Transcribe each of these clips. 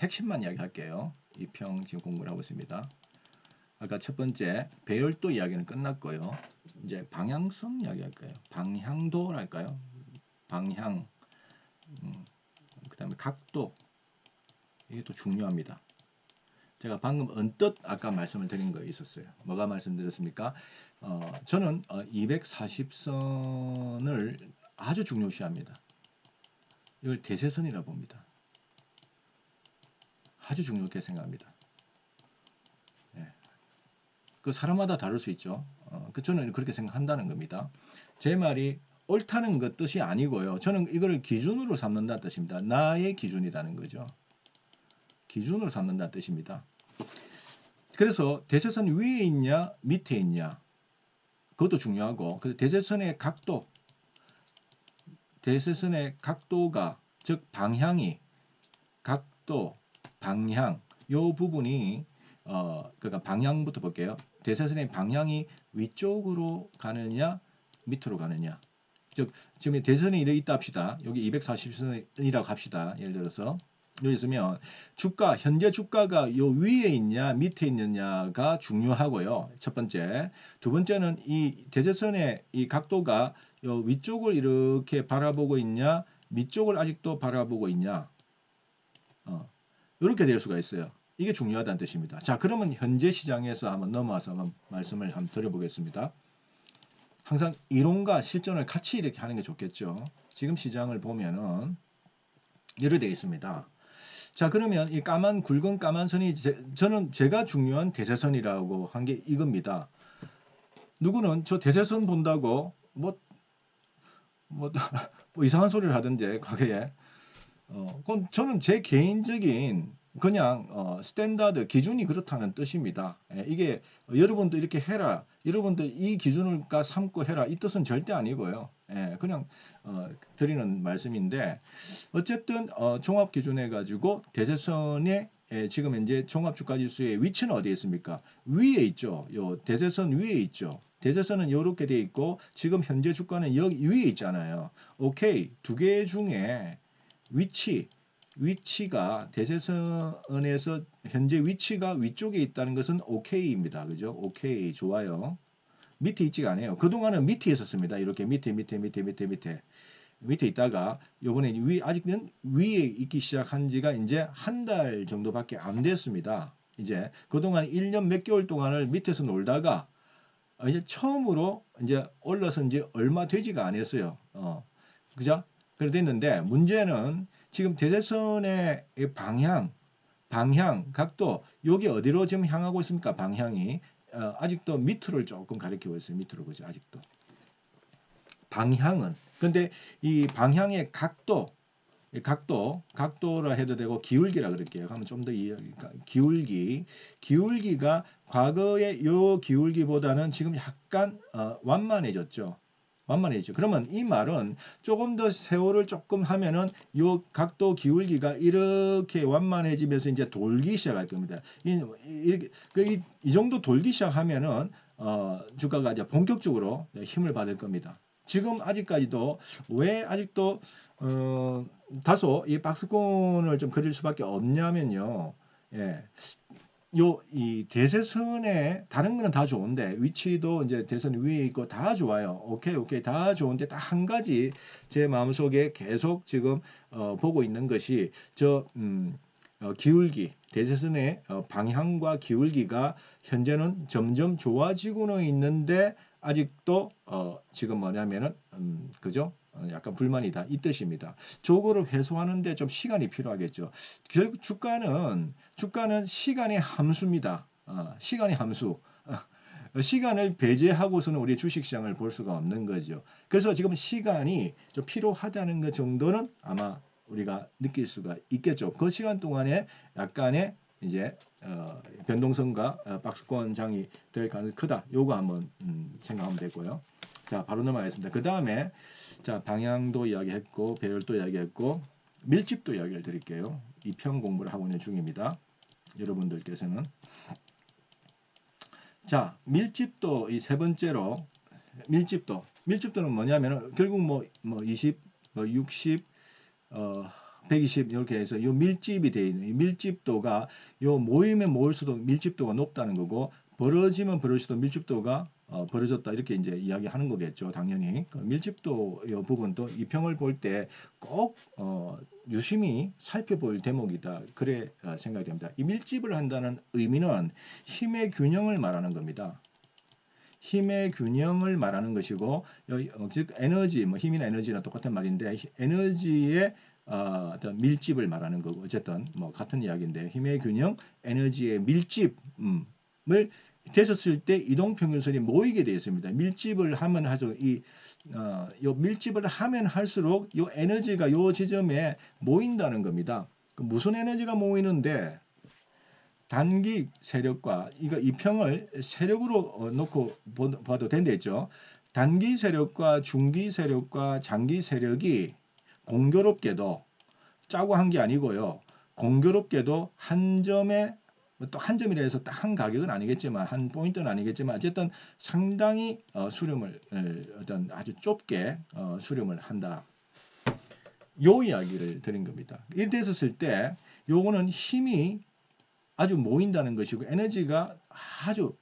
핵심만 이야기할게요. 이평 지금 공부를 하고 있습니다. 아까 첫 번째 배열도 이야기는 끝났고요. 이제 방향성 이야기할 거예요. 방향도랄까요? 방향, 그 다음에 각도, 이게 또 중요합니다. 제가 방금 언뜻 아까 말씀을 드린 거 있었어요. 뭐가 말씀드렸습니까? 저는 240선을 아주 중요시합니다. 이걸 대세선이라 봅니다. 아주 중요하게 생각합니다. 예. 그 사람마다 다를 수 있죠. 저는 그렇게 생각한다는 겁니다. 제 말이 옳다는 것 뜻이 아니고요. 저는 이거를 기준으로 삼는다는 뜻입니다. 나의 기준이라는 거죠. 기준으로 삼는다는 뜻입니다. 그래서 대세선 위에 있냐 밑에 있냐 그것도 중요하고, 대세선의 각도, 대세선의 각도가 즉 방향이 각도 방향 요 부분이 그러니까 방향부터 볼게요. 대세선의 방향이 위쪽으로 가느냐 밑으로 가느냐, 즉 지금 대선이 이래 있다 합시다. 여기 240선이라고 합시다. 예를 들어서 여기 있으면 주가, 현재 주가가 요 위에 있냐 밑에 있느냐가 중요하고요. 첫 번째. 두 번째는 이 대세선의 이 각도가 요 위쪽을 이렇게 바라보고 있냐 밑쪽을 아직도 바라보고 있냐, 이렇게 될 수가 있어요. 이게 중요하다는 뜻입니다. 자, 그러면 현재 시장에서 한번 넘어와서 한번 말씀을 한번 드려보겠습니다. 항상 이론과 실전을 같이 이렇게 하는 게 좋겠죠. 지금 시장을 보면은 이렇게 되어 있습니다. 자, 그러면 이 굵은 까만 선이 저는 제가 중요한 대세선이라고 한 게 이겁니다. 누구는 저 대세선 본다고 뭐 이상한 소리를 하던데 과거에. 그건 저는 제 개인적인 그냥 스탠다드 기준이 그렇다는 뜻입니다. 이게 여러분도 이렇게 해라, 여러분도 이 기준을 삼고 해라, 이 뜻은 절대 아니고요. 그냥 드리는 말씀인데, 어쨌든 종합 기준해 가지고 대세선의 지금 현재 종합주가지수의 위치는 어디에 있습니까? 위에 있죠. 요 대세선 위에 있죠. 대세선은 이렇게 돼 있고 지금 현재 주가는 여기 위에 있잖아요. 오케이, 두 개 중에 위치가 대세선에서 현재 위치가 위쪽에 있다는 것은 오케이입니다. 그죠? 오케이, 좋아요. 밑에 있지가 않아요. 그동안은 밑에 있었습니다. 이렇게 밑에 있다가 요번에 아직은 위에 있기 시작한 지가 이제 한 달 정도밖에 안 됐습니다. 이제 그동안 1년 몇 개월 동안을 밑에서 놀다가 이제 처음으로 이제 올라선 지 얼마 되지가 않았어요. 그죠? 그래 됐는데 문제는 지금 대세선의 방향, 각도, 여기 어디로 지금 향하고 있습니까? 방향이 아직도 밑으로 조금 가리키고 있어요. 밑으로, 그죠? 아직도. 방향은. 근데 이 방향의 각도라 해도 되고 기울기라 그럴게요. 그러면 좀 더 기울기가 과거의 요 기울기보다는 지금 약간 완만해졌죠. 그러면 이 말은 조금 더 세월을 조금 하면은 요 각도 기울기가 이렇게 완만해지면서 이제 돌기 시작할 겁니다. 이 정도 돌기 시작하면은 주가가 이제 본격적으로 힘을 받을 겁니다. 지금 아직까지도 왜 아직도 다소 이 박스권을 좀 그릴 수밖에 없냐면요. 예. 이 대세선에 다른 거는 다 좋은데 위치도 이제 대선 위에 있고 다 좋아요. 오케이 다 좋은데 딱 한 가지 제 마음속에 계속 지금 보고 있는 것이 기울기, 대세선의 방향과 기울기가 현재는 점점 좋아지고는 있는데 아직도 지금 뭐냐면은 그죠? 약간 불만이다 이 뜻입니다. 저거를 해소하는데 좀 시간이 필요하겠죠. 결국 주가는 시간의 함수입니다. 시간의 함수. 시간을 배제하고서는 우리 주식시장을 볼 수가 없는 거죠. 그래서 지금 시간이 좀 필요하다는 것 정도는 아마 우리가 느낄 수가 있겠죠. 그 시간 동안에 약간의 이제 변동성과 박스권장이 될 가능성이 크다. 요거 한번 생각하면 되고요. 자, 바로 넘어가겠습니다. 그 다음에 자, 방향도 이야기했고 배열도 이야기했고 밀집도 이야기를 드릴게요. 이평 공부를 하고 있는 중입니다. 여러분들께서는 자, 밀집도 이 세 번째로 밀집도는 뭐냐면은 결국 20, 60, 120 이렇게 해서 요 밀집이 되어 있는 이 밀집도가 요 모이면 모일수록 밀집도가 높다는 거고 벌어지면 벌어질수록 밀집도가 벌어졌다 이렇게 이제 이야기하는 거겠죠. 당연히 그 밀집도 요 부분도 이 평을 볼 때 꼭 유심히 살펴볼 대목이다. 그래 생각이 됩니다. 이 밀집을 한다는 의미는 힘의 균형을 말하는 겁니다. 힘의 균형을 말하는 것이고 즉 에너지 뭐 힘이나 에너지나 똑같은 말인데 에너지의 어떤 밀집을 말하는 거고 어쨌든 뭐 같은 이야기인데 힘의 균형, 에너지의 밀집을 됐었을 때 이동평균선이 모이게 되어 있습니다. 밀집을 하면 하죠. 요 밀집을 하면 할수록 요 에너지가 요 지점에 모인다는 겁니다. 무슨 에너지가 모이는데 단기 세력과 이 평을 세력으로 놓고 봐도 된댔죠. 단기 세력과 중기 세력과 장기 세력이 공교롭게도 짜고 한 게 아니고요. 공교롭게도 한 점에 또 한 점이라 해서 딱 한 가격은 아니겠지만 한 포인트는 아니겠지만 어쨌든 상당히 수렴을 어떤 아주 좁게 수렴을 한다. 요 이야기를 드린 겁니다. 이렇게 됐었을 때 요거는 힘이 아주 모인다는 것이고 에너지가 아주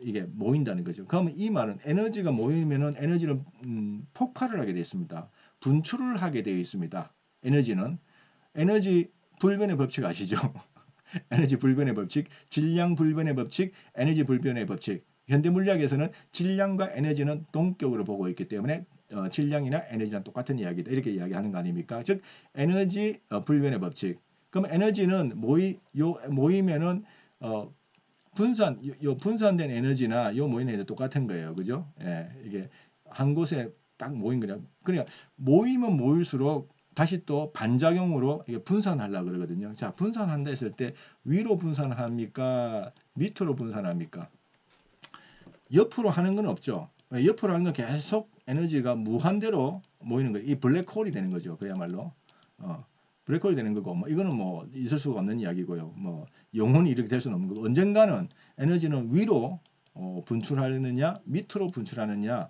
이게 모인다는 거죠. 그러면 이 말은 에너지가 모이면은 에너지는 폭발을 하게 되어 있습니다. 분출을 하게 되어 있습니다. 에너지는 에너지 불변의 법칙 아시죠? 에너지 불변의 법칙, 질량 불변의 법칙, 에너지 불변의 법칙. 현대 물리학에서는 질량과 에너지는 동격으로 보고 있기 때문에 질량이나 에너지랑 똑같은 이야기다 이렇게 이야기하는 거 아닙니까? 즉 에너지 불변의 법칙. 그럼 에너지는 모이면은 분산된 에너지나 요 모이는 에너지 똑같은 거예요, 그죠? 예, 이게 한 곳에 딱 모인 거냐. 그러니까 모이면 모일수록 다시 또 반작용으로 이게 분산하려고 그러거든요. 자, 분산한다 했을 때 위로 분산합니까? 밑으로 분산합니까? 옆으로 하는 건 없죠. 옆으로 하는 건 계속 에너지가 무한대로 모이는 거예요. 이 블랙홀이 되는 거죠. 그야말로. 블랙홀이 되는 거고, 뭐, 이거는 뭐, 있을 수가 없는 이야기고요. 뭐, 영원히 이렇게 될 수는 없는 거고, 언젠가는 에너지는 위로 분출하느냐, 밑으로 분출하느냐,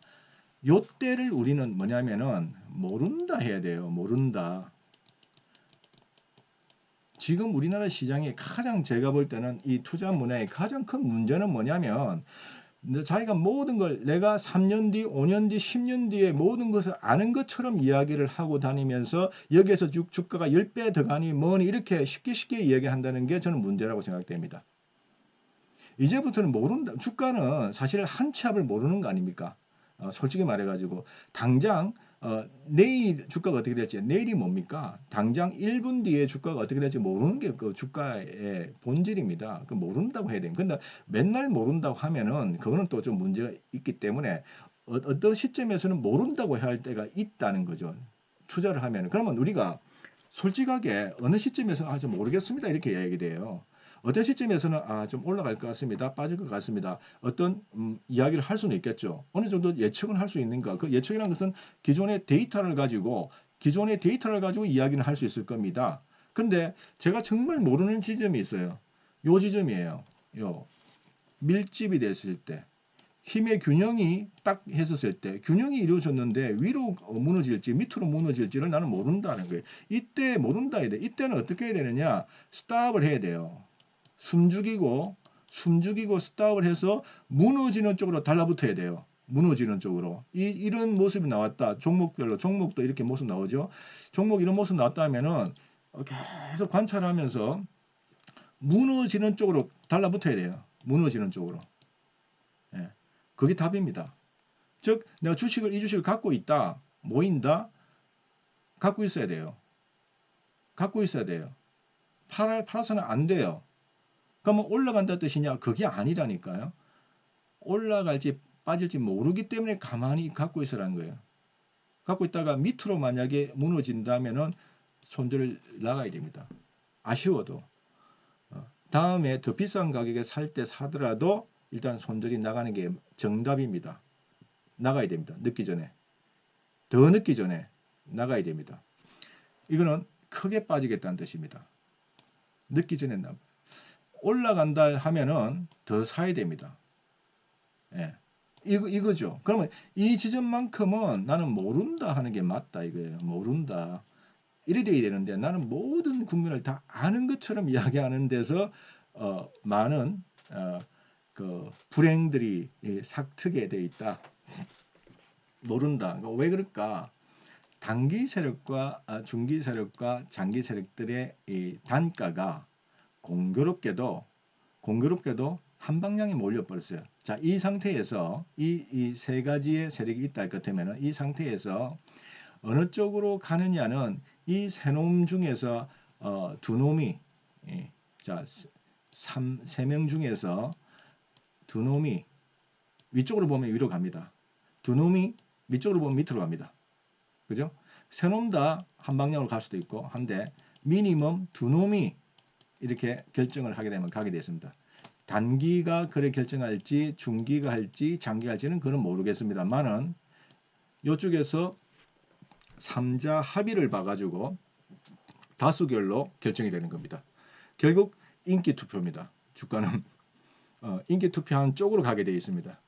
요 때를 우리는 뭐냐면은, 모른다 해야 돼요. 모른다. 지금 우리나라 시장에 가장 제가 볼 때는 이 투자 문화의 가장 큰 문제는 뭐냐면, 자기가 모든 걸 내가 3년 뒤, 5년 뒤, 10년 뒤에 모든 것을 아는 것처럼 이야기를 하고 다니면서 여기에서 주가가 10배 더 가니 뭐니 이렇게 쉽게 이야기한다는 게 저는 문제라고 생각됩니다. 이제부터는 모른다. 주가는 사실 한 치 앞을 모르는 거 아닙니까? 솔직히 말해가지고 당장 내일 주가가 어떻게 될지 내일이 뭡니까? 당장 1분 뒤에 주가가 어떻게 될지 모르는 게 그 주가의 본질입니다. 그 모른다고 해야 됩니다. 근데 맨날 모른다고 하면은 그거는 또 좀 문제가 있기 때문에 어떤 시점에서는 모른다고 해야 할 때가 있다는 거죠. 투자를 하면 그러면 우리가 솔직하게 어느 시점에서는 좀 모르겠습니다 이렇게 이야기 돼요. 어떤 시점에서는 좀 올라갈 것 같습니다. 빠질 것 같습니다. 어떤 이야기를 할 수는 있겠죠. 어느 정도 예측은 할 수 있는가. 그 예측이라는 것은 기존의 데이터를 가지고 이야기를 할 수 있을 겁니다. 근데 제가 정말 모르는 지점이 있어요. 요 지점이에요. 요 밀집이 됐을 때 힘의 균형이 딱 했었을 때 균형이 이루어졌는데 위로 무너질지 밑으로 무너질지를 나는 모른다는 거예요. 이때 모른다 해야 돼. 이때는 어떻게 해야 되느냐? 스탑을 해야 돼요. 숨죽이고 스탑을 해서 무너지는 쪽으로 달라붙어야 돼요. 무너지는 쪽으로. 이런 모습이 나왔다. 종목도 이렇게 모습 나오죠. 종목 이런 모습 나왔다 하면은 계속 관찰하면서 무너지는 쪽으로 달라붙어야 돼요. 무너지는 쪽으로. 예. 그게 답입니다. 즉 내가 이 주식을 갖고 있다. 모인다. 갖고 있어야 돼요. 갖고 있어야 돼요. 팔아서는 안 돼요. 그러면 올라간다 뜻이냐? 그게 아니라니까요. 올라갈지 빠질지 모르기 때문에 가만히 갖고 있으라는 거예요. 갖고 있다가 밑으로 만약에 무너진다면은 손들을 나가야 됩니다. 아쉬워도. 다음에 더 비싼 가격에 살 때 사더라도 일단 손들이 나가는 게 정답입니다. 나가야 됩니다. 늦기 전에. 더 늦기 전에 나가야 됩니다. 이거는 크게 빠지겠다는 뜻입니다. 늦기 전에 올라간다 하면은 더 사야 됩니다. 예. 이거죠. 그러면 이 지점만큼은 나는 모른다 하는 게 맞다 이거예요. 모른다. 이래 돼야 되는데 나는 모든 국민을 다 아는 것처럼 이야기하는 데서 많은 그 불행들이 삭트게 돼 있다. 모른다. 그러니까 왜 그럴까? 단기 세력과 중기 세력과 장기 세력들의 이 단가가 공교롭게도 한 방향에 몰려버렸어요. 자, 이 상태에서 이 세 가지의 세력이 있다 할 것 같으면 이 상태에서 어느 쪽으로 가느냐는 이 세 놈 중에서 두 놈이 자, 세 명 중에서 두 놈이 위쪽으로 보면 위로 갑니다. 두 놈이 밑쪽으로 보면 밑으로 갑니다. 그죠? 세 놈 다 한 방향으로 갈 수도 있고 한데 미니멈 두 놈이 이렇게 결정을 하게 되면 가게 됐습니다. 단기가 그래 결정할지 중기가 할지 장기가 할지는 그건 모르겠습니다만은 이쪽에서 3자 합의를 봐가지고 다수결로 결정이 되는 겁니다. 결국 인기 투표입니다. 주가는 인기 투표한 쪽으로 가게 되어 있습니다.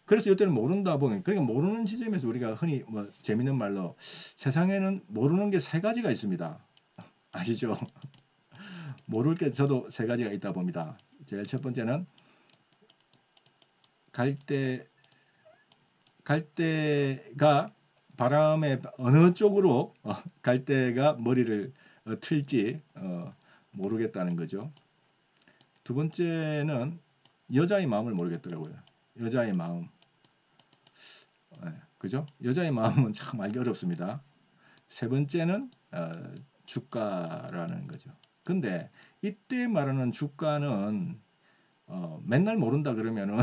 그래서 이때는 모른다 보면 그러니까 모르는 지점에서 우리가 흔히 뭐 재밌는 말로 세상에는 모르는 게 세 가지가 있습니다. 아시죠? 모를 게 저도 세 가지가 있다 봅니다. 제일 첫 번째는 갈대가 바람에 어느 쪽으로 갈대가 머리를 틀지 모르겠다는 거죠. 두 번째는 여자의 마음을 모르겠더라고요. 여자의 마음. 그죠? 여자의 마음은 참 알기 어렵습니다. 세 번째는 주가라는 거죠. 근데 이때 말하는 주가는 맨날 모른다 그러면은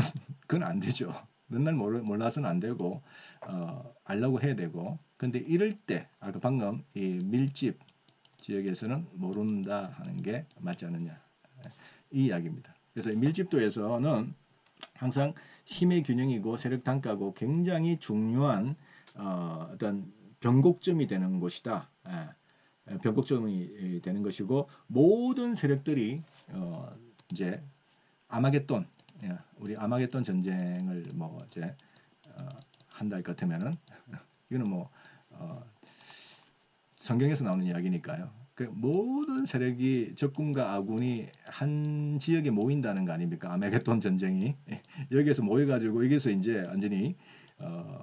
그건 안 되죠. 맨날 몰라서는 안 되고 알려고 해야 되고 근데 이럴 때 아까 방금 이 밀집 지역에서는 모른다 하는 게 맞지 않느냐 이 이야기입니다. 그래서 밀집도에서는 항상 힘의 균형이고 세력 단가고 굉장히 중요한 어떤 변곡점이 되는 곳이다. 변곡점이 되는 것이고 모든 세력들이 이제 아마겟돈 우리 아마겟돈 전쟁을 뭐 이제 한다 할 것 같으면은 이거는 뭐 성경에서 나오는 이야기니까요. 그 모든 세력이 적군과 아군이 한 지역에 모인다는 거 아닙니까? 아마겟돈 전쟁이 여기에서 모여가지고 여기서 이제 완전히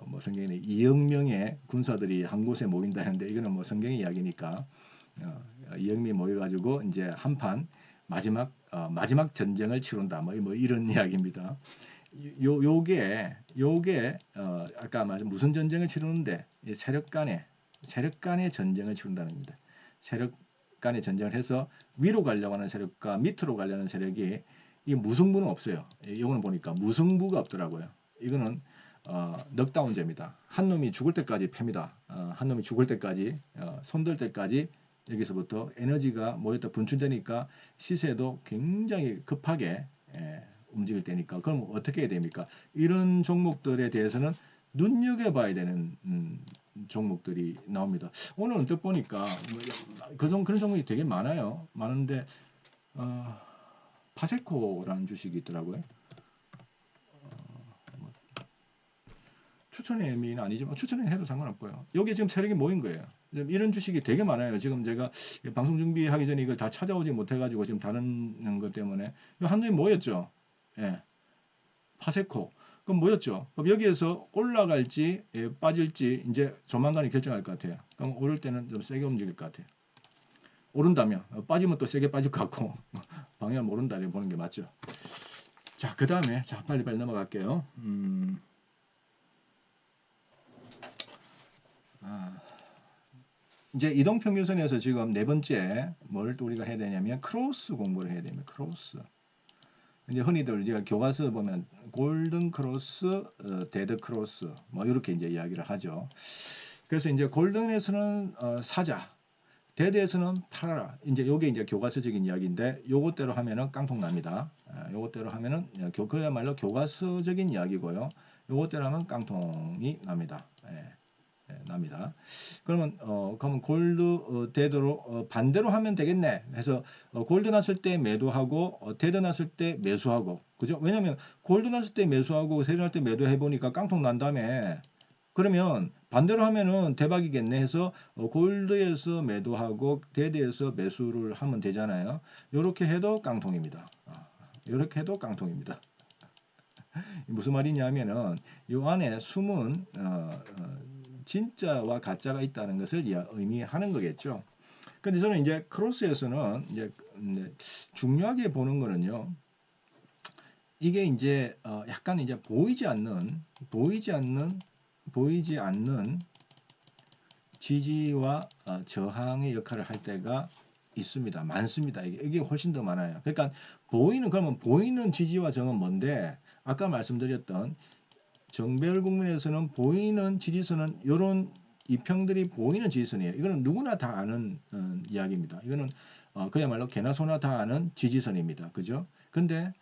뭐 성경에 2억 명의 군사들이 한 곳에 모인다는데 이거는 뭐 성경의 이야기니까 2억 명이 모여가지고 이제 한판 마지막 전쟁을 치룬다 뭐 이런 이야기입니다. 요게 아까 말한 무슨 전쟁을 치르는데 세력 간의 전쟁을 치른다는 겁니다. 세력 간의 전쟁을 해서 위로 가려고 하는 세력과 밑으로 가려는 세력이 이 무승부는 없어요. 이거는 보니까 무승부가 없더라고요. 이거는 넉다운제입니다. 한 놈이 죽을 때까지 팹니다. 한 놈이 죽을 때까지 손들 때까지 여기서부터 에너지가 모였다 분출되니까 시세도 굉장히 급하게 움직일 때니까 그럼 어떻게 해야 됩니까? 이런 종목들에 대해서는 눈여겨봐야 되는 종목들이 나옵니다. 오늘 언뜻 보니까 그런 종목이 되게 많아요. 많은데 파세코라는 주식이 있더라고요. 추천의 의미는 아니지만 추천을 해도 상관없고요. 여기 지금 세력이 모인 거예요. 이런 주식이 되게 많아요. 지금 제가 방송 준비하기 전에 이걸 다 찾아오지 못해가지고 지금 다른 것 때문에 한눈에 모였죠. 예. 파세코. 그럼 뭐였죠? 그럼 여기에서 올라갈지 빠질지 이제 조만간에 결정할 것 같아요. 그럼 오를 때는 좀 세게 움직일 것 같아요. 오른다면 빠지면 또 세게 빠질 것 같고 방향 모른다 이렇게 보는 게 맞죠. 자, 그 다음에 자 빨리 넘어갈게요. 이제 이동평균선에서 지금 네 번째 뭘 또 우리가 해야 되냐면 크로스 공부를 해야 됩니다. 크로스. 이제 흔히들 우리가 교과서 보면 골든 크로스, 데드 크로스 뭐 이렇게 이제 이야기를 하죠. 그래서 이제 골든에서는 사자, 데드에서는 팔아라. 이제 요게 이제 교과서적인 이야기인데 요것대로 하면은 깡통 납니다. 요것대로 하면은 그야말로 교과서적인 이야기고요. 요것대로 하면 깡통이 납니다. 납니다. 그러면 골드 데드로 반대로 하면 되겠네. 해서 골드 났을 때 매도하고 데드 났을 때 매수하고 그죠? 왜냐면 골드 났을 때 매수하고 데드 났을 때 매도해 보니까 깡통 난 다음에 그러면 반대로 하면은 대박이겠네 해서 골드에서 매도하고 데드에서 매수를 하면 되잖아요. 요렇게 해도 깡통입니다. 요렇게 해도 깡통입니다. 무슨 말이냐면은 요 안에 숨은 진짜와 가짜가 있다는 것을 의미하는 거겠죠. 근데 저는 이제 크로스에서는 이제 중요하게 보는 거는요. 이게 이제 약간 이제 보이지 않는 지지와 저항의 역할을 할 때가 있습니다. 많습니다. 이게 훨씬 더 많아요. 그러니까 그러면 보이는 지지와 저항은 뭔데? 아까 말씀드렸던 정배열 국면에서는 보이는 지지선은 이런 이평들이 보이는 지지선이에요. 이거는 누구나 다 아는 이야기입니다. 이거는 그야말로 개나 소나 다 아는 지지선입니다. 그죠? 근데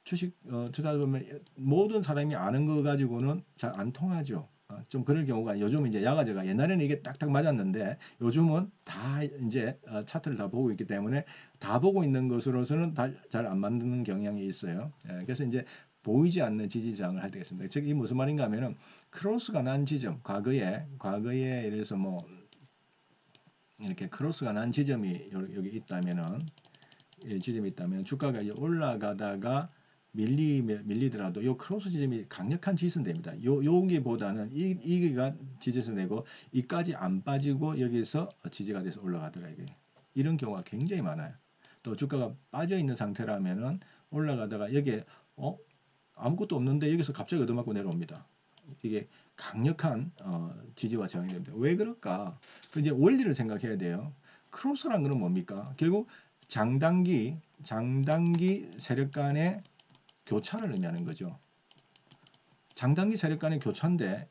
주식 투자를 보면 모든 사람이 아는 거 가지고는 잘 안 통하죠. 좀 그럴 경우가 요즘 이제 야가제가 옛날에는 이게 딱딱 맞았는데 요즘은 다 이제 차트를 다 보고 있기 때문에 다 보고 있는 것으로서는 잘 안 맞는 경향이 있어요. 그래서 이제 보이지 않는 지지저항을 할 때가 있습니다. 즉, 이 무슨 말인가 하면은 크로스가 난 지점, 과거에 예를 들어서 뭐 이렇게 크로스가 난 지점이 여기 있다면은 지점이 있다면 주가가 올라가다가 밀리더라도 요 크로스 지점이 강력한 지지선됩니다. 여기보다는 이게가 지지선되고 이까지 안 빠지고 여기서 지지가 돼서 올라가더라고요. 이런 경우가 굉장히 많아요. 또 주가가 빠져 있는 상태라면은 올라가다가 여기에 아무것도 없는데 여기서 갑자기 얻어맞고 내려옵니다. 이게 강력한 지지와 저항이 됩니다. 왜 그럴까? 이제 원리를 생각해야 돼요. 크로스란 거는 뭡니까? 결국 장단기 세력 간의 교차를 의미하는 거죠. 장단기 세력 간의 교차인데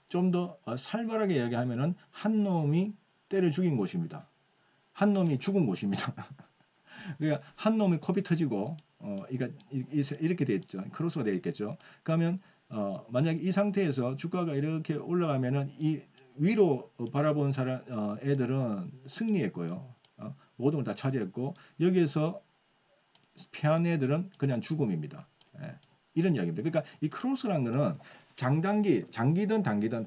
좀 더 살벌하게 이야기하면은 한 놈이 때려 죽인 곳입니다. 한 놈이 죽은 곳입니다. 그러니까 한 놈이 코피 터지고 이렇게 돼 있죠. 크로스가 되어 있겠죠. 그러면 만약 이 상태에서 주가가 이렇게 올라가면은 이 위로 바라본 사람 애들은 승리했고요. 모든 걸 다 차지했고 여기에서 패한 애들은 그냥 죽음입니다. 예, 이런 이야기입니다. 그러니까 이 크로스라는 거는 장기든 장기든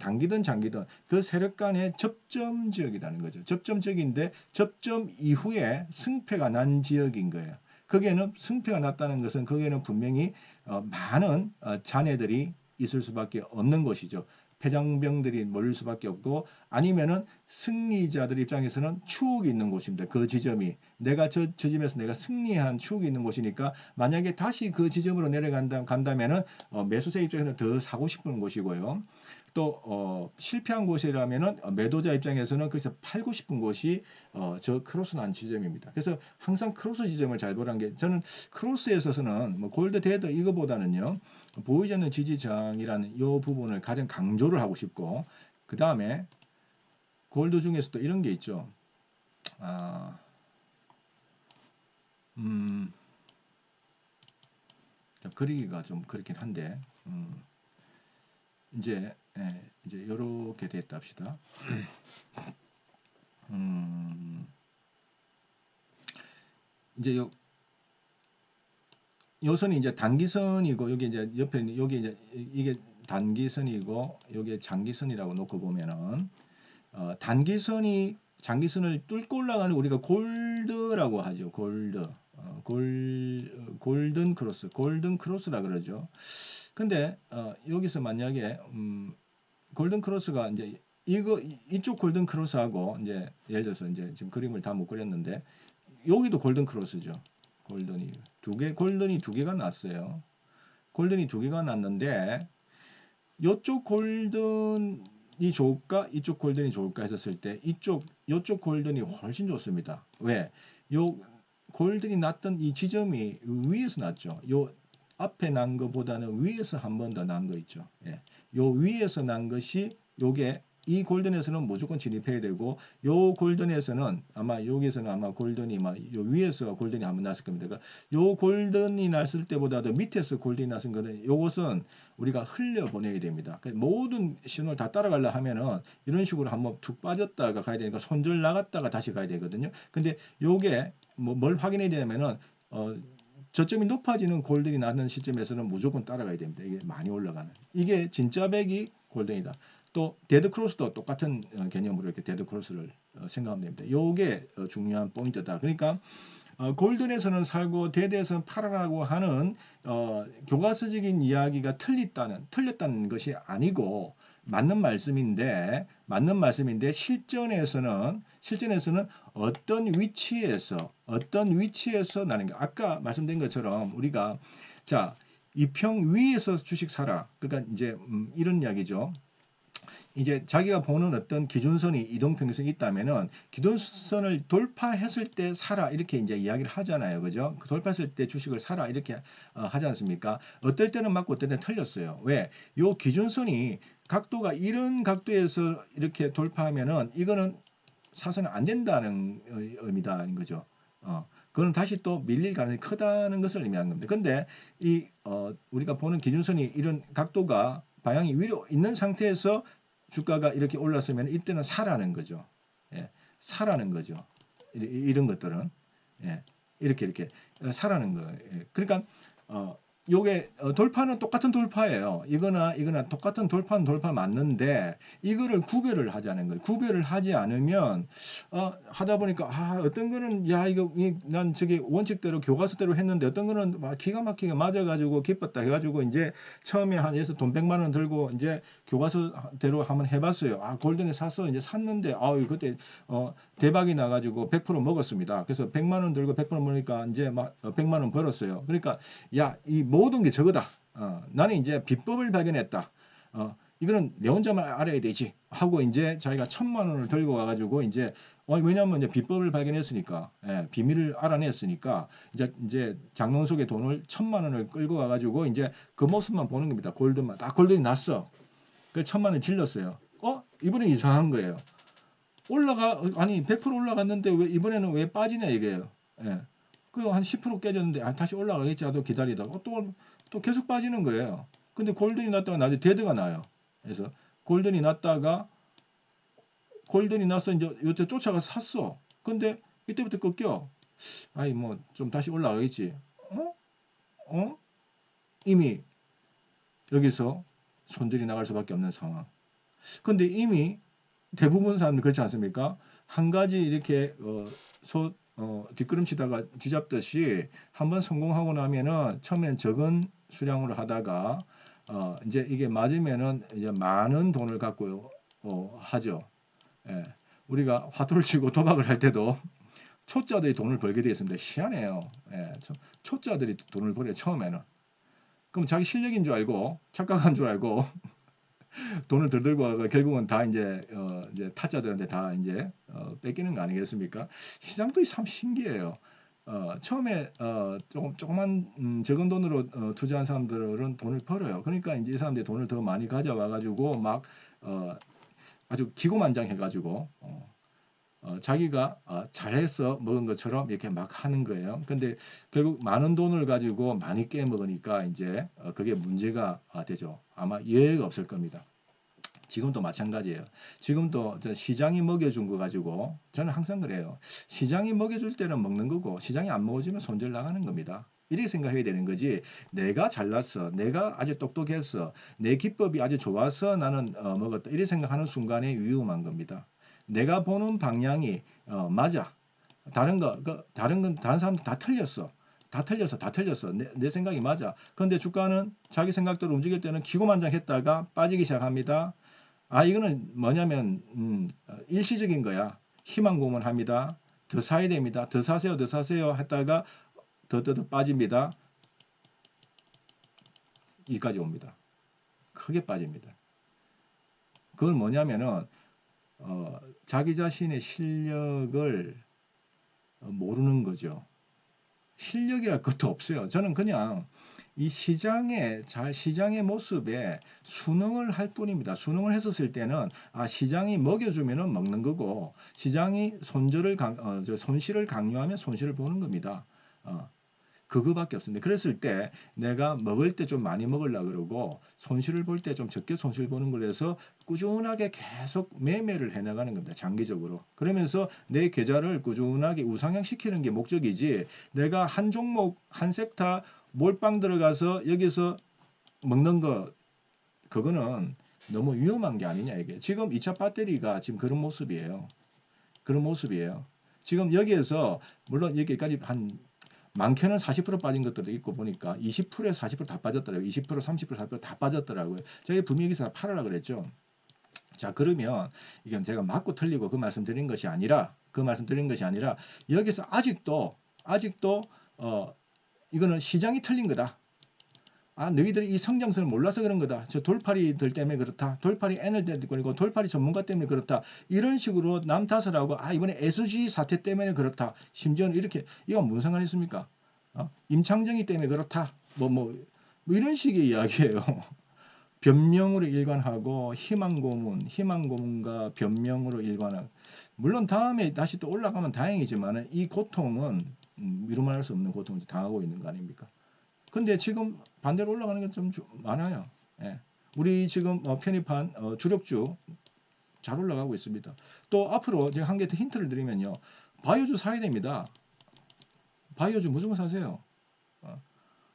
그 세력 간의 접점 지역이라는 거죠. 접점 지역인데 접점 이후에 승패가 난 지역인 거예요. 거기에는 승패가 났다는 것은 거기에는 분명히 많은 잔해들이 있을 수밖에 없는 것이죠. 패장병들이 몰릴 수밖에 없고 아니면은 승리자들 입장에서는 추억이 있는 곳입니다. 그 지점이 내가 저 지점에서 내가 승리한 추억이 있는 곳이니까 만약에 다시 그 지점으로 간다면은 매수세 입장에서는 더 사고 싶은 곳이고요. 또 실패한 곳이라면은 매도자 입장에서는 거기서 팔고 싶은 곳이 저 크로스 난 지점입니다. 그래서 항상 크로스 지점을 잘 보라는 게 저는 크로스에 있어서는 뭐 골드 데드 이거보다는요 보이지 않는 지지 저항이라는 이 부분을 가장 강조를 하고 싶고 그 다음에 골드 중에서도 이런 게 있죠. 그리기가 좀 그렇긴 한데 이제 이제 이렇게 됐다 합시다. 이제 요 선이 이제 단기선이고 여기 이제 옆에 있는 여기 이제 이게 단기선이고 여기 장기선이라고 놓고 보면은 단기선이 장기선을 뚫고 올라가는 우리가 골드라고 하죠. 골든 크로스라 그러죠. 근데 여기서 만약에 골든 크로스가 이제 이쪽 골든 크로스하고 이제 예를 들어서 이제 지금 그림을 다 못 그렸는데 여기도 골든 크로스죠. 골든이 두 개가 났어요. 골든이 두 개가 났는데 이쪽 골든이 좋을까 이쪽 골든이 좋을까 했었을 때 이쪽 골든이 훨씬 좋습니다. 왜? 요 골든이 났던 이 지점이 위에서 났죠. 요 앞에 난 것보다는 위에서 한 번 더 난 거 있죠. 예. 요 위에서 난 것이 요게 이 골든에서는 무조건 진입해야 되고 요 골든에서는 아마 여기서는 아마 골든이 막 요 위에서 골든이 한번 났을 겁니다. 그러니까 요 골든이 났을 때보다도 밑에서 골든이 났은 거는 요것은 우리가 흘려 보내야 됩니다. 모든 신호를 다 따라가려 하면은 이런 식으로 한번 툭 빠졌다가 가야 되니까 손절 나갔다가 다시 가야 되거든요. 근데 요게 뭘 확인해야 되냐면은 저점이 높아지는 골든이 나는 시점에서는 무조건 따라가야 됩니다. 이게 많이 올라가는. 이게 진짜 백이 골든이다. 또 데드 크로스도 똑같은 개념으로 이렇게 데드 크로스를 생각하면 됩니다. 요게 중요한 포인트다. 그러니까 골든에서는 살고 데드에서는 팔아라고 하는 교과서적인 이야기가 틀렸다는 것이 아니고 맞는 말씀인데 실전에서는 어떤 위치에서 나는 게 아까 말씀드린 것처럼 우리가 자, 이 평 위에서 주식 사라. 그러니까 이제 이런 이야기죠. 이제 자기가 보는 어떤 기준선이 이동평균선이 있다면은 기준선을 돌파했을 때 사라 이렇게 이제 이야기를 하잖아요. 그죠? 그 돌파했을 때 주식을 사라 이렇게 하지 않습니까? 어떨 때는 맞고 어떨 때는 틀렸어요. 왜? 요 기준선이 각도가 이런 각도에서 이렇게 돌파하면은 이거는 사서는 안 된다는 의미다는 거죠. 그거는 다시 또 밀릴 가능성이 크다는 것을 의미하는 겁니다. 근데 우리가 보는 기준선이 이런 각도가 방향이 위로 있는 상태에서 주가가 이렇게 올랐으면 이때는 사라는 거죠. 예, 사라는 거죠. 이런 것들은 예, 이렇게 사라는 거예요. 예, 그러니까 요게 돌파는 똑같은 돌파예요. 이거나 똑같은 돌파는 돌파 맞는데 이거를 구별을 하자는 거예요. 구별을 하지 않으면 하다 보니까 어떤 거는 야 이거 난 저기 원칙대로 교과서대로 했는데 어떤 거는 막 기가 막히게 맞아가지고 기뻤다 해가지고 이제 처음에 한에서 돈 100만 원 들고 이제 교과서대로 한번 해봤어요. 골든에 사서 이제 샀는데 그때 대박이 나가지고 100% 먹었습니다. 그래서 100만 원 들고 100% 먹으니까 이제 막 100만 원 벌었어요. 그러니까 이 모든 게 저거다. 나는 이제 비법을 발견했다. 이거는 내 혼자만 알아야 되지 하고 이제 자기가 1000만 원을 들고 와가지고 이제 왜냐하면 이제 비법을 발견했으니까 비밀을 알아냈으니까 이제 장롱 속에 돈을 1000만 원을 끌고 와가지고 이제 그 모습만 보는 겁니다. 골든만 딱 골든이 났어. 그 1000만 원 질렀어요. 이번엔 이상한 거예요. 아니 100% 올라갔는데 왜 이번에는 왜 빠지냐 이게요. 예. 그한 10% 깨졌는데 다시 올라가겠지 하고 기다리다가 또 계속 빠지는 거예요. 근데 골든이 났다가 나중에 데드가 나요. 그래서 골든이 났다가 골든이 나서 이제 요때 쫓아가서 샀어. 근데 이때부터 꺾여. 뭐 좀 다시 올라가겠지. 이미 여기서 손절이 나갈 수밖에 없는 상황. 근데 이미 대부분 사람들 그렇지 않습니까? 한 가지 이렇게 뒷걸음치다가 쥐잡듯이 한번 성공하고 나면은 처음에는 적은 수량으로 하다가 이제 이게 맞으면은 이제 많은 돈을 갖고 하죠. 예. 우리가 화투를 치고 도박을 할 때도 초짜들이 돈을 벌게 되어 있습니다. 희한해요. 예. 초짜들이 돈을 벌어요. 처음에는. 그럼 자기 실력인 줄 알고 착각한 줄 알고 돈을 덜 들고 와가 결국은 다 이제 타짜들한테 다 이제 뺏기는 거 아니겠습니까? 시장도 참 신기해요. 처음에 조그만 적은 돈으로 투자한 사람들은 돈을 벌어요. 그러니까 이제 이 사람들이 돈을 더 많이 가져와 가지고 막 아주 기고만장해 가지고 자기가 잘해서 먹은 것처럼 이렇게 막 하는 거예요. 근데 결국 많은 돈을 가지고 많이 깨먹으니까 이제 그게 문제가 되죠. 아마 예외가 없을 겁니다. 지금도 마찬가지예요. 지금도 시장이 먹여준 거 가지고 저는 항상 그래요. 시장이 먹여줄 때는 먹는 거고 시장이 안 먹어주면 손절 나가는 겁니다. 이렇게 생각해야 되는 거지. 내가 잘났어. 내가 아주 똑똑했어. 내 기법이 아주 좋아서 나는 먹었다. 이렇게 생각하는 순간에 위험한 겁니다. 내가 보는 방향이 맞아. 다른 사람들 다 틀렸어. 다 틀렸어. 내 생각이 맞아. 그런데 주가는 자기 생각대로 움직일 때는 기고만장했다가 빠지기 시작합니다. 이거는 뭐냐면 일시적인 거야. 희망 고문합니다. 더 사야 됩니다. 더 사세요. 했다가 더 빠집니다. 이까지 옵니다. 크게 빠집니다. 그건 뭐냐면은 자기 자신의 실력을 모르는 거죠. 실력이랄 것도 없어요. 저는 그냥 이 시장의 모습에 순응을 할 뿐입니다. 순응을 했었을 때는 시장이 먹여주면은 먹는 거고 시장이 손실을 강요하면 손실을 보는 겁니다. 그거밖에 없습니다. 그랬을 때 내가 먹을 때 좀 많이 먹으려고 그러고 손실을 볼 때 좀 적게 손실 보는 걸 해서 꾸준하게 계속 매매를 해나가는 겁니다. 장기적으로. 그러면서 내 계좌를 꾸준하게 우상향시키는 게 목적이지 내가 한 종목, 한 섹터 몰빵 들어가서 여기서 먹는 거 그거는 너무 위험한 게 아니냐 이게. 지금 2차 배터리가 지금 그런 모습이에요. 그런 모습이에요. 지금 여기에서 물론 여기까지 한 많게는 40% 빠진 것들도 있고 보니까 20%에서 40%다 빠졌더라고요. 20%, 30%, 40%다 빠졌더라고요. 제가 분명히 여기서 팔아라 그랬죠. 자, 그러면 이게 제가 맞고 틀리고 그 말씀 드린 것이 아니라 여기서 아직도 이거는 시장이 틀린 거다. 아, 너희들이 이 성장성을 몰라서 그런 거다. 저 돌팔이들 때문에 그렇다. 돌팔이 N을 때문에 그렇고 돌팔이 전문가 때문에 그렇다. 이런 식으로 남 탓을 하고 이번에 SG 사태 때문에 그렇다. 심지어는 이렇게 이건 무슨 상관이 있습니까? 임창정이 때문에 그렇다. 뭐 이런 식의 이야기예요. 변명으로 일관하고 희망고문과 변명으로 일관하고 물론 다음에 다시 또 올라가면 다행이지만 이 고통은 미루말할 수 없는 고통을 당하고 있는 거 아닙니까? 근데 지금 반대로 올라가는 게 좀 많아요. 예. 우리 지금 편입한 주력주 잘 올라가고 있습니다. 또 앞으로 제가 한 개 더 힌트를 드리면요. 바이오주 사야 됩니다. 바이오주 무조건 사세요.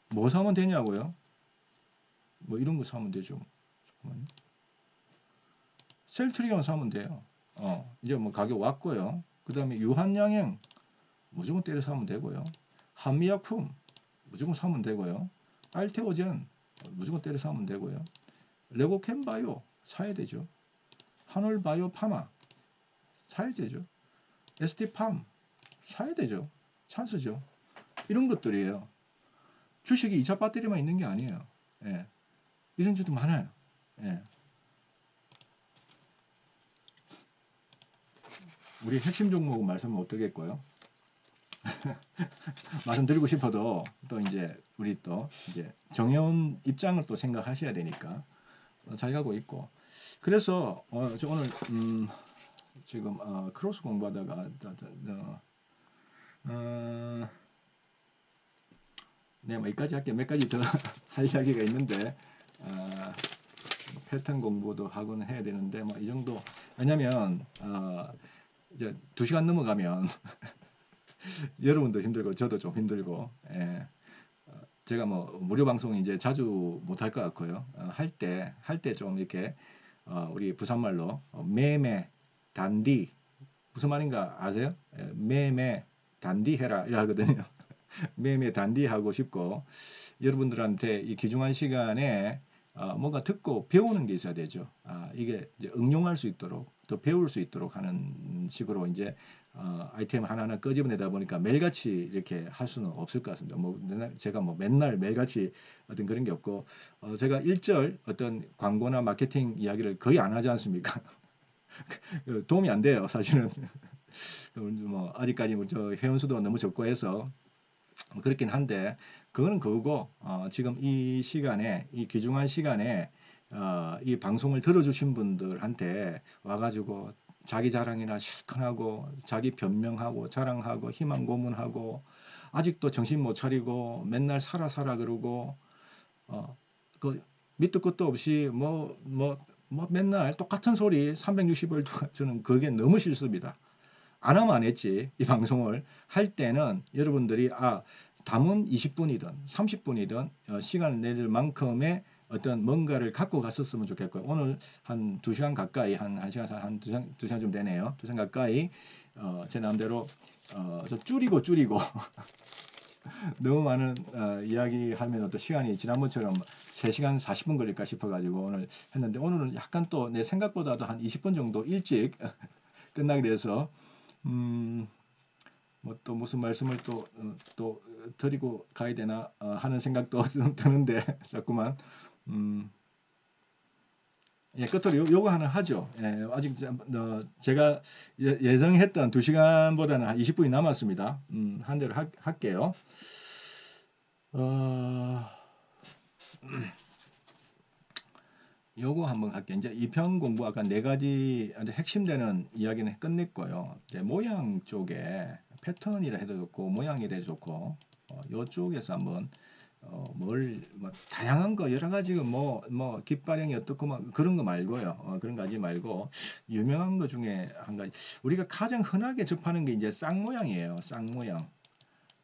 뭐 사면 되냐고요? 뭐 이런 거 사면 되죠. 잠깐만요. 셀트리온 사면 돼요. 이제 뭐 가격 왔고요. 그 다음에 유한양행 무조건 때려 사면 되고요. 한미약품 무조건 사면 되고요. 알테오젠 무조건 때려 사면 되고요. 레고캠바이오 사야 되죠. 한올바이오 파마 사야 되죠. ST팜 사야 되죠. 찬스죠. 이런 것들이에요. 주식이 2차 배터리만 있는 게 아니에요. 예. 이런 주도 많아요. 예. 우리 핵심 종목은 말씀 못 드리겠고요. 말씀드리고 싶어도 또 이제 우리 또 이제 정해온 입장을 또 생각하셔야 되니까 잘 가고 있고. 그래서 저 오늘 지금 크로스 공부하다가 네, 뭐 여기까지 할게요. 몇 가지 더 할 이야기가 있는데 패턴 공부도 하고는 해야 되는데 뭐 이 정도. 왜냐면 이제 2시간 넘어가면 여러분도 힘들고 저도 좀 힘들고 예. 제가 뭐 무료 방송 이제 자주 못 할 것 같고요. 할 때 좀 이렇게 우리 부산말로 매매 단디 무슨 말인가 아세요? 매매 단디 해라 이라 하거든요. 매매 단디 하고 싶고 여러분들한테 이 귀중한 시간에 뭔가 듣고 배우는 게 있어야 되죠. 이게 이제 응용할 수 있도록 또 배울 수 있도록 하는 식으로 이제 아이템 하나하나 끄집어내다 보니까 매일같이 이렇게 할 수는 없을 것 같습니다. 뭐 제가 뭐 맨날 매일같이 어떤 그런 게 없고 제가 일절 어떤 광고나 마케팅 이야기를 거의 안 하지 않습니까? 도움이 안 돼요, 사실은. 뭐 아직까지 저 회원수도 너무 적고 해서 그렇긴 한데 그거는 그거고 지금 이 시간에 이 귀중한 시간에 이 방송을 들어주신 분들한테 와가지고 자기 자랑이나 실컷 하고 자기 변명하고 자랑하고 희망 고문하고 아직도 정신 못 차리고 맨날 살아 그러고 그 밑도 끝도 없이 뭐 맨날 똑같은 소리 360일 동안 저는 그게 너무 싫습니다. 안 하면 안 했지. 이 방송을 할 때는 여러분들이 담은 20분이든 30분이든 시간을 낼 만큼의 어떤 뭔가를 갖고 갔었으면 좋겠고요. 오늘 한 2시간 가까이 한 1시간 한 2시간 좀 되네요. 2시간 가까이 제 마음대로 좀 줄이고 너무 많은 이야기하면 또 시간이 지난번처럼 3시간 40분 걸릴까 싶어가지고 오늘 했는데 오늘은 약간 또 내 생각보다도 한 20분 정도 일찍 끝나게 돼서 뭐 또 무슨 말씀을 또 드리고 가야 되나 하는 생각도 좀 드는데 자꾸만 예, 끝으로 요거 하나 하죠. 예, 아직 제가 예정했던 2시간보다는 한 20분이 남았습니다. 한 대로 할게요. 요거 한번 할게요. 이제 2편 공부 아까 4가지 핵심되는 이야기는 끝냈고요. 이제 모양 쪽에 패턴이라 해도 좋고 모양이라 해도 좋고 요쪽에서 한번 뭐 다양한 거 여러 가지 뭐 깃발형이 어떻고 막 그런 거 말고요. 그런 거 하지 말고 유명한 거 중에 한 가지 우리가 가장 흔하게 접하는 게 이제 쌍모양이에요.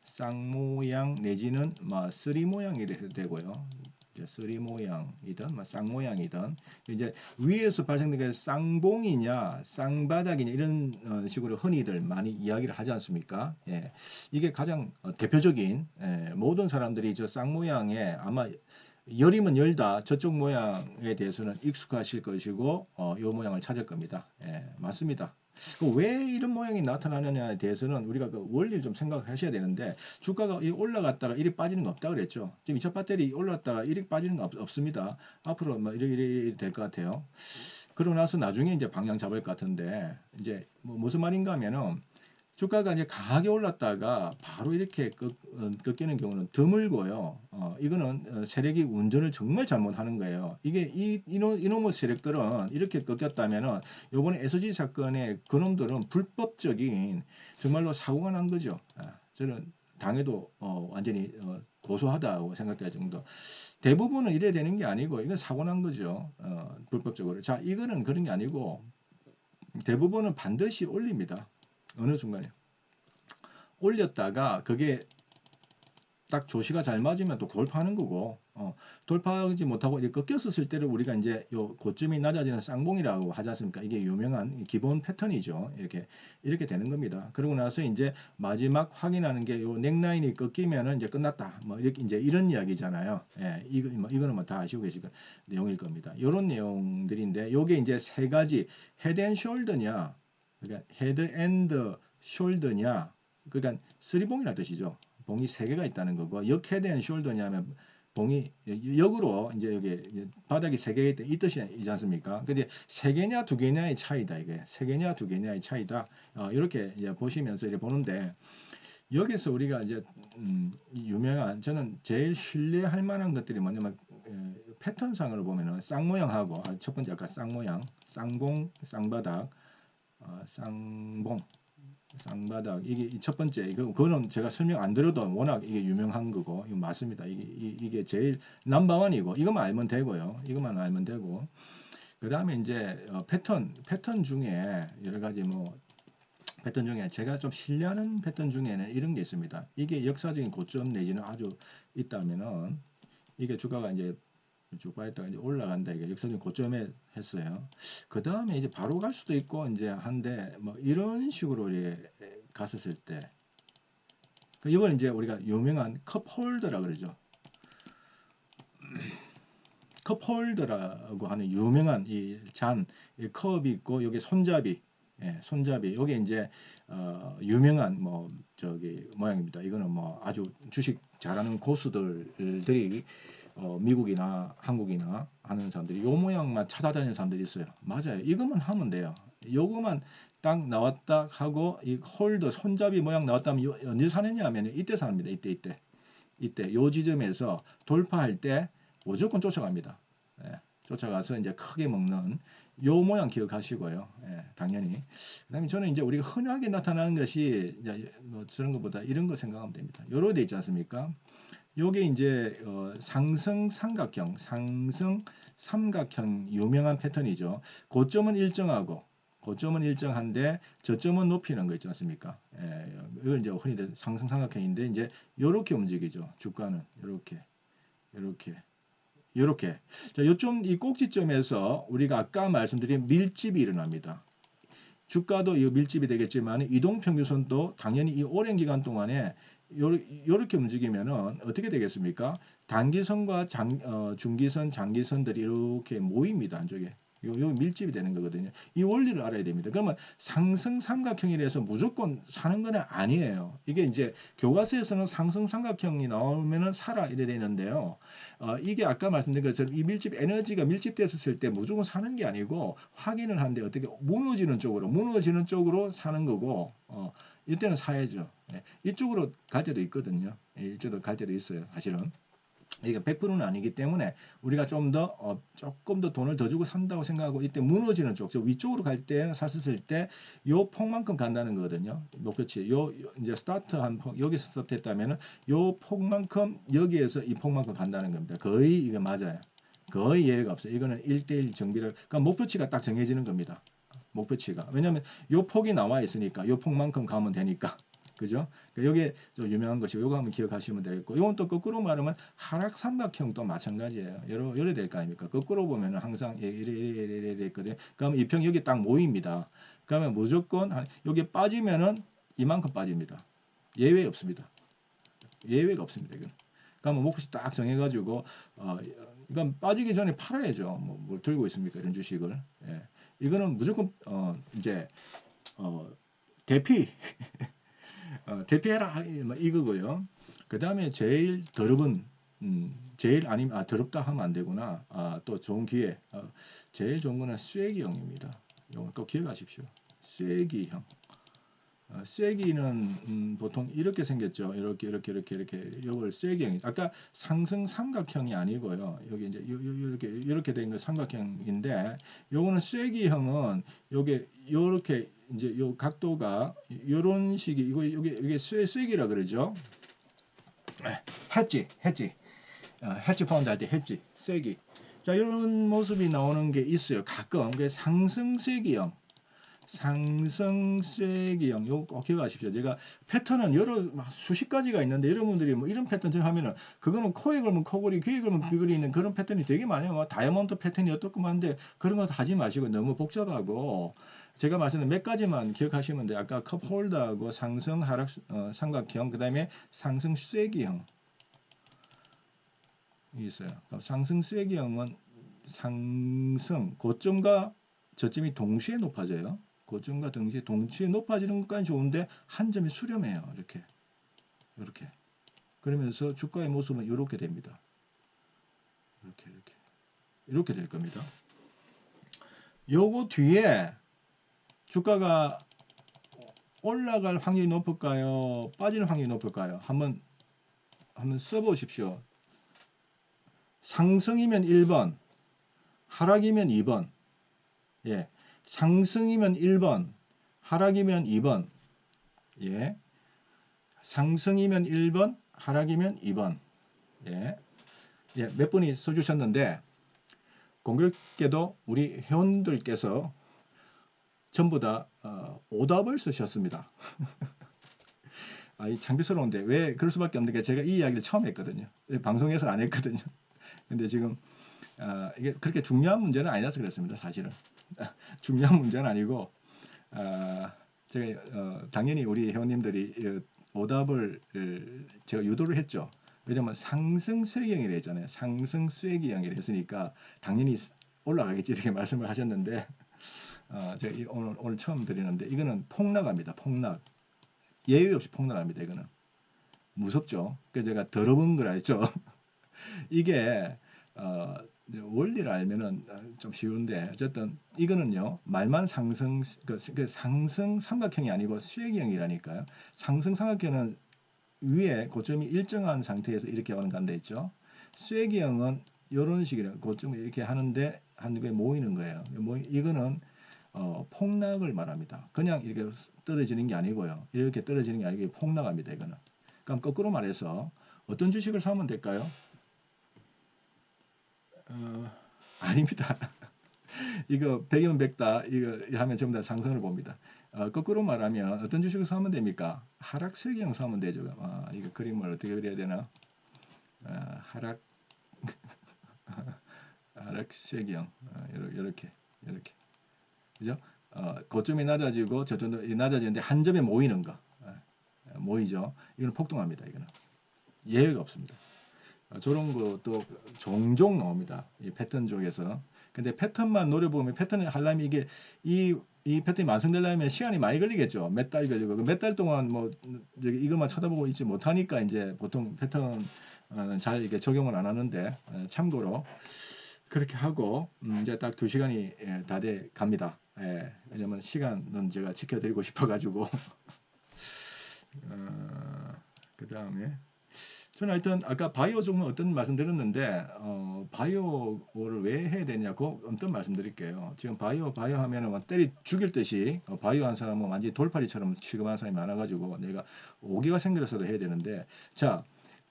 쌍모양 내지는 뭐 쓰리 모양이 돼도 되고요. 이제 쓰리 모양이든 뭐 쌍모양이든 이제 위에서 발생된 게 쌍봉이냐 쌍바닥이냐 이런 식으로 흔히들 많이 이야기를 하지 않습니까? 예. 이게 가장 대표적인 모든 사람들이 저 쌍모양에 아마 열이면 열다 저쪽 모양에 대해서는 익숙하실 것이고 요 모양을 찾을 겁니다. 예, 맞습니다. 왜 이런 모양이 나타나느냐에 대해서는 우리가 그 원리를 좀 생각하셔야 되는데 주가가 올라갔다가 이리 빠지는 거 없다 그랬죠. 지금 2차 배터리 올랐다가 이리 빠지는 거 없습니다. 앞으로 뭐 이리 될 것 같아요. 그러고 나서 나중에 이제 방향 잡을 것 같은데 이제 뭐 무슨 말인가 하면은 주가가 이제 강하게 올랐다가 바로 이렇게 꺾이는 경우는 드물고요. 이거는 세력이 운전을 정말 잘못하는 거예요. 이게 이놈의 세력들은 이렇게 꺾였다면은 요번에 SG 사건의 그놈들은 불법적인 정말로 사고가 난 거죠. 저는 당해도 완전히 고소하다고 생각될 정도. 대부분은 이래야 되는 게 아니고 이건 사고 난 거죠. 불법적으로. 자, 이거는 그런 게 아니고 대부분은 반드시 올립니다. 어느 순간에 올렸다가 그게 딱 조시가 잘 맞으면 또 돌파하는 거고 돌파하지 못하고 이렇게 꺾였었을 때를 우리가 이제 요 고점이 낮아지는 쌍봉이라고 하지 않습니까? 이게 유명한 기본 패턴이죠. 이렇게 되는 겁니다. 그러고 나서 이제 마지막 확인하는 게 요 넥라인이 꺾이면은 이제 끝났다. 뭐 이렇게 이제 이런 이야기잖아요. 예, 이거는 뭐 다 아시고 계실 내용일 겁니다. 이런 내용들인데 요게 이제 세 가지 헤드 앤 숄더냐, 그러니까 헤드 앤드 숄더냐, 그러니까 쓰리봉이라는 뜻이죠. 봉이 세 개가 있다는 거고 역헤드 앤 숄더냐면 봉이 역으로 이제 여기 바닥이 세 개가 있다 이 뜻이지 않습니까? 근데 세 개냐 두 개냐의 차이다. 이게 세 개냐 두 개냐의 차이다. 이렇게 이제 보시면서 이제 보는데 여기서 우리가 이제 유명한 저는 제일 신뢰할 만한 것들이 뭐냐면 패턴상으로 보면은 쌍모양하고 첫 번째 아까 쌍모양, 쌍봉, 쌍바닥, 쌍봉, 쌍바닥 이게 첫 번째 그거는 제가 설명 안 드려도 워낙 이게 유명한 거고 이거 맞습니다. 이게 제일 넘버원이고 이것만 알면 되고요. 이것만 알면 되고 그 다음에 이제 패턴 중에 여러 가지 뭐 패턴 중에 제가 좀 신뢰하는 패턴 중에는 이런 게 있습니다. 이게 역사적인 고점 내지는 아주 있다면은 이게 주가가 이제 쭉 빠졌다가 이제 올라간다. 이게 역사적인 고점에 했어요. 그 다음에 이제 바로 갈 수도 있고 이제 한데 뭐 이런 식으로 이제 갔었을 때 이걸 이제 우리가 유명한 컵홀더라 그러죠. 컵홀더라고 하는 유명한 이 컵이 있고 여기 손잡이, 손잡이 요게 이제 유명한 뭐 저기 모양입니다. 이거는 뭐 아주 주식 잘하는 고수들이 미국이나 한국이나 하는 사람들이 요 모양만 찾아다니는 사람들이 있어요. 맞아요. 이것만 하면 돼요. 요거만 딱 나왔다 하고 이 홀더 손잡이 모양 나왔다면 언제 사느냐 하면 이때 삽니다. 이때 요 지점에서 돌파할 때 무조건 쫓아갑니다. 쫓아가서 이제 크게 먹는 요 모양 기억하시고요. 당연히. 그다음에 저는 이제 우리가 흔하게 나타나는 것이 이제 뭐 저런 것보다 이런 거 생각하면 됩니다. 요로 돼 있지 않습니까? 요게 이제 상승 삼각형 유명한 패턴이죠. 고점은 일정한데 저점은 높이는 거 있지 않습니까? 이걸 이제 흔히들 상승 삼각형인데 이제 요렇게 움직이죠. 주가는 요렇게. 자, 요점 이 꼭지점에서 우리가 아까 말씀드린 밀집이 일어납니다. 주가도 이 밀집이 되겠지만 이동평균선도 당연히 이 오랜 기간 동안에 요렇게 움직이면은 어떻게 되겠습니까? 단기선과 중기선, 장기선들이 이렇게 모입니다. 한쪽에. 요 밀집이 되는 거거든요. 이 원리를 알아야 됩니다. 그러면 상승 삼각형이라서 무조건 사는 건 아니에요. 이게 이제 교과서에서는 상승 삼각형이 나오면은 사라 이래 되는데요. 이게 아까 말씀드린 것처럼 이 에너지가 밀집됐었을 때 무조건 사는 게 아니고 확인을 하는데 어떻게 무너지는 쪽으로 사는 거고 이때는 사야죠. 이쪽으로 갈 때도 있거든요. 이쪽으로 갈 때도 있어요. 사실은. 이게 100%는 아니기 때문에 우리가 조금 더 돈을 더 주고 산다고 생각하고 이때 무너지는 쪽, 저 위쪽으로 갈 때는 샀을 때 요 폭만큼 간다는 거거든요. 목표치. 요 이제 스타트한 폭, 여기서 스타트했다면은 요 폭만큼 여기에서 이 폭만큼 간다는 겁니다. 거의 이게 맞아요. 거의 예외가 없어요. 이거는 1대1 정비를 그러니까 목표치가 딱 정해지는 겁니다. 목표치가. 왜냐면 요 폭이 나와 있으니까 요 폭만큼 가면 되니까. 그죠? 여기 좀 유명한 것이고 요거 한번 기억하시면 되겠고 요건 또 거꾸로 말하면 하락 삼각형도 마찬가지예요. 요래 될 거 아닙니까? 거꾸로 보면은 항상 이래 있거든요. 그러면 이 평 여기 딱 모입니다. 그러면 무조건 여기 빠지면은 이만큼 빠집니다. 예외 없습니다. 예외가 없습니다. 이건. 그러면 목표치 딱 정해가지고 이건 빠지기 전에 팔아야죠. 뭐 들고 있습니까? 이런 주식을. 예. 이거는 무조건 이제 대피 대피해라 뭐 이거고요. 그 다음에 제일 더럽은 제일 아니면 더럽다 하면 안 되구나. 또 좋은 기회. 제일 좋은 거는 쐐기형입니다. 이거 꼭 기억하십시오. 쐐기형. 쐐기는 보통 이렇게 생겼죠. 이렇게 이걸 쐐기형. 아까 상승 삼각형이 아니고요. 여기 이제 이렇게 된 거 삼각형인데 요거는 쐐기형은 요게 요렇게 이제 요 각도가 요런 식이 이게 쐐기라 그러죠. 해지 해지 펀드 할 때 해지 쐐기. 자, 이런 모습이 나오는 게 있어요. 가끔 그 상승 쐐기형. 상승 쐐기형 요거 꼭 기억하십시오. 제가 패턴은 수십 가지가 있는데 여러분들이 뭐 이런 패턴처럼 하면은 그거는 코에 걸면 코걸이, 귀에 걸면 귀걸이 있는 그런 패턴이 되게 많아요. 뭐 다이아몬드 패턴이 어떻고 한데 그런 거 하지 마시고 너무 복잡하고 제가 말씀드린 몇 가지만 기억하시면 돼요. 아까 컵 홀더하고 상승 하락 삼각형 그다음에 상승 쐐기형 있어요. 상승 쐐기형은 상승 고점과 저점이 동시에 높아져요. 고점과 동시에 높아지는 것까지 좋은데 한 점이 수렴해요. 이렇게 그러면서 주가의 모습은 이렇게 됩니다. 이렇게 될 겁니다. 요거 뒤에 주가가 올라갈 확률이 높을까요? 빠지는 확률이 높을까요? 한번 써보십시오. 상승이면 1번, 하락이면 2번. 예. 상승이면 1번, 하락이면 2번. 예. 상승이면 1번, 하락이면 2번. 예. 예, 몇 분이 써주셨는데 공교롭게도 우리 회원들께서 전부 다 오답을 쓰셨습니다. 이 창피스러운데 왜 그럴 수밖에 없는 게 제가 이 이야기를 처음 했거든요. 방송에서 안 했거든요. 근데 지금 이게 그렇게 중요한 문제는 아니라서 그랬습니다. 사실은 중요한 문제는 아니고 제가 당연히 우리 회원님들이 오답을 제가 유도를 했죠. 왜냐면 상승 쐐기형이라 했잖아요. 상승 쐐기형이라 했으니까 당연히 올라가겠지 이렇게 말씀을 하셨는데 제가 오늘 처음 드리는데 이거는 폭락합니다. 폭락. 예외 없이 폭락합니다. 이거는 무섭죠. 그래서 제가 더러운 거라 했죠. 이게 원리를 알면은 좀 쉬운데 어쨌든 이거는요 말만 상승 그 상승 삼각형이 아니고 쐐기형이라니까요. 상승 삼각형은 위에 고점이 일정한 상태에서 이렇게 오는 간데 있죠. 쐐기형은 이런 식이에요. 고점을 이렇게 하는데 한 개 모이는 거예요. 이거는 폭락을 말합니다. 그냥 이렇게 떨어지는 게 아니고요. 이렇게 떨어지는 게 아니고 폭락합니다. 이거는. 그럼 거꾸로 말해서 어떤 주식을 사면 될까요? 아닙니다. 이거 100이면 100다 이거 하면 전부 다 상승을 봅니다. 거꾸로 말하면 어떤 주식을 사면 됩니까? 하락 쐐기형 사면 되죠. 이거 그림을 어떻게 그려야 되나? 하락 하락 쐐기형 이렇게 그죠? 고점이 낮아지고 저점도 낮아지는데 한 점에 모이는 거 모이죠. 이건 폭등합니다. 이거는 예외가 없습니다. 저런 것도 종종 나옵니다. 이 패턴 쪽에서. 근데 패턴만 노려보면 패턴을 하려면 이게 이 패턴이 완성되려면 시간이 많이 걸리겠죠. 몇 달 걸리고 몇 달 동안 뭐 이것만 쳐다보고 있지 못하니까 이제 보통 패턴 잘 이렇게 적용을 안 하는데 참고로 그렇게 하고 이제 딱 2시간이 다 돼 갑니다. 왜냐면 시간은 제가 지켜드리고 싶어가지고 그 다음에 저는 하여튼 아까 바이오 종목 어떤 말씀드렸는데 바이오를 왜 해야 되냐고 어떤 말씀드릴게요. 지금 바이오 하면은 막 때리 죽일 듯이 바이오 한 사람은 완전히 돌팔이처럼 취급하는 사람이 많아가지고 내가 오기가 생겨서도 해야 되는데 자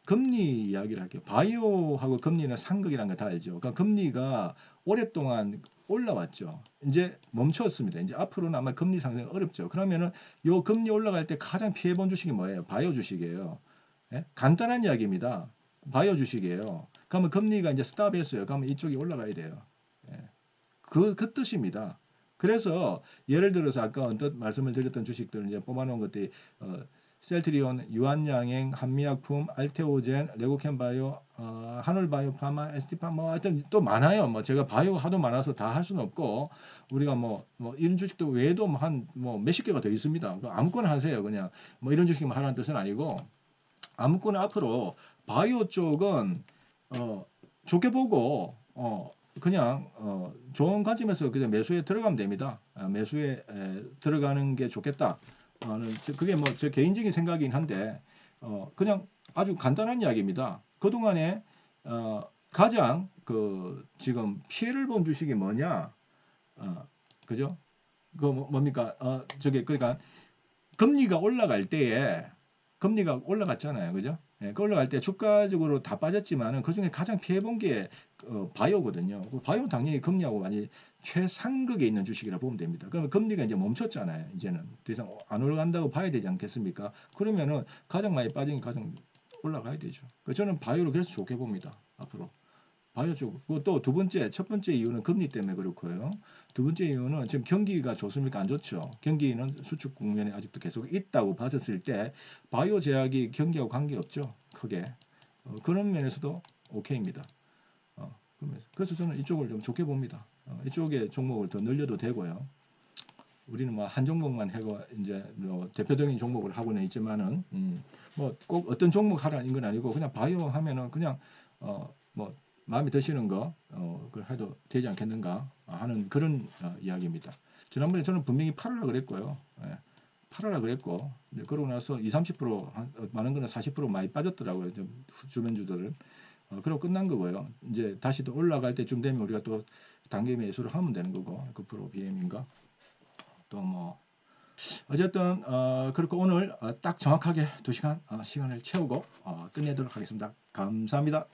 금리 이야기를 할게요. 바이오하고 금리는 상극이라는 거 다 알죠. 그러니까 금리가 오랫동안 올라왔죠. 이제 멈췄습니다. 이제 앞으로는 아마 금리 상승이 어렵죠. 그러면은 요 금리 올라갈 때 가장 피해본 주식이 뭐예요? 바이오 주식이에요. 예? 간단한 이야기입니다. 바이오 주식이에요. 그러면 금리가 이제 스탑했어요. 그러면 이쪽이 올라가야 돼요. 예. 그 뜻입니다. 그래서 예를 들어서 아까 언뜻 말씀을 드렸던 주식들 이제 뽑아놓은 것들이 셀트리온, 유한양행, 한미약품, 알테오젠, 레고캠바이오, 한올바이오파마, ST팜 뭐 하여튼 또 많아요. 뭐 제가 바이오 하도 많아서 다 할 수는 없고 우리가 뭐 이런 주식도 외에도 한 뭐 몇십 개가 더 있습니다. 아무거나 하세요. 그냥 뭐 이런 주식만 하라는 뜻은 아니고 아무거나 앞으로 바이오 쪽은 좋게 보고 그냥 좋은 관점에서 그냥 매수에 들어가면 됩니다. 매수에 들어가는 게 좋겠다. 그게 뭐 제 개인적인 생각이긴 한데 그냥 아주 간단한 이야기입니다. 그동안에 가장 그 지금 피해를 본 주식이 뭐냐? 그죠? 그 뭡니까? 저게 그러니까 금리가 올라갈 때에 금리가 올라갔잖아요. 그죠? 예, 그 올라갈 때 주가적으로 다 빠졌지만은 그중에 가장 피해본 게 바이오거든요. 그 바이오는 당연히 금리하고 많이 최상극에 있는 주식이라 보면 됩니다. 그러면 금리가 이제 멈췄잖아요. 이제는 더 이상 안 올라간다고 봐야 되지 않겠습니까? 그러면은 가장 많이 빠진 게 가장 올라가야 되죠. 저는 바이오를 그래서 좋게 봅니다. 앞으로. 바이오 쪽. 또 두 번째, 첫 번째 이유는 금리 때문에 그렇고요. 두 번째 이유는 지금 경기가 좋습니까? 안 좋죠. 경기는 수축 국면에 아직도 계속 있다고 봤었을 때 바이오 제약이 경기하고 관계없죠. 크게. 그런 면에서도 오케이입니다. 그래서 저는 이쪽을 좀 좋게 봅니다. 이쪽에 종목을 더 늘려도 되고요. 우리는 뭐 한 종목만 해고 이제 뭐 대표적인 종목을 하고는 있지만은 뭐 꼭 어떤 종목 하라는 건 아니고 그냥 바이오 하면은 그냥 뭐 마음에 드시는 거 그 해도 되지 않겠는가 하는 그런 이야기입니다. 지난번에 저는 분명히 팔으라 그랬고요. 예, 팔으라 그랬고 이제 그러고 나서 20, 30% 많은 거는 40% 많이 빠졌더라고요. 주변주들은. 그러고 끝난 거고요. 이제 다시 또 올라갈 때쯤 되면 우리가 또 단기 매수를 하면 되는 거고 9% BM인가 또 뭐 어쨌든 그렇고 오늘 딱 정확하게 2시간 시간을 채우고 끝내도록 하겠습니다. 감사합니다.